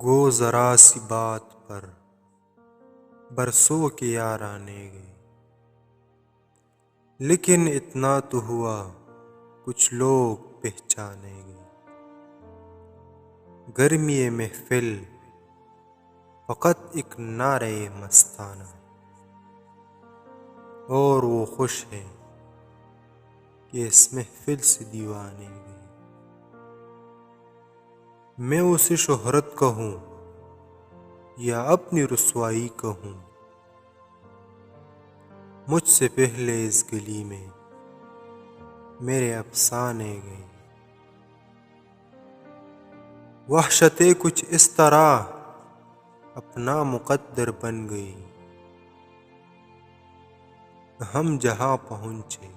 گو ذرا سی بات پر برسوں کے یار آنے گئے، لیکن اتنا تو ہوا کچھ لوگ پہچانے گئے۔ گرمی محفل فقط ایک نعرہ مستانہ، اور وہ خوش ہے کہ اس محفل سے دیوانے گئے۔ میں اسے شہرت کہوں یا اپنی رسوائی کہوں، مجھ سے پہلے اس گلی میں میرے افسانے گئے۔ وحشتیں کچھ اس طرح اپنا مقدر بن گئی، ہم جہاں پہنچے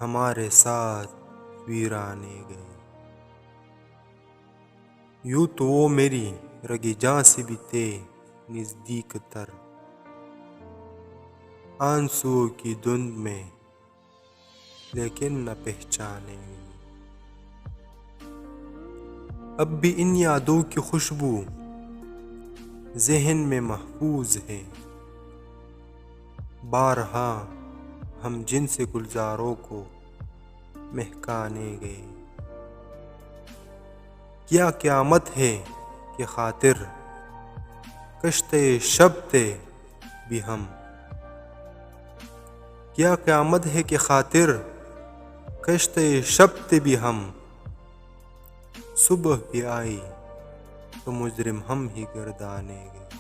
ہمارے ساتھ ویرانے گئے۔ یوں تو وہ میری رگِ جاں سے بھی تھے نزدیک تر، آنسوؤں کی دھند میں لیکن نہ پہچانے گئے۔ اب بھی ان یادوں کی خوشبو ذہن میں محفوظ ہے، بارہا ہم جن سے گلزاروں کو مہکانے گئے۔ کیا قیامت ہے کہ خاطر کشتِ شب تھے بھی ہم، کیا قیامت ہے کہ خاطر کشتِ شب تھے بھی ہم، صبح بھی آئی تو مجرم ہم ہی گردانے گئے۔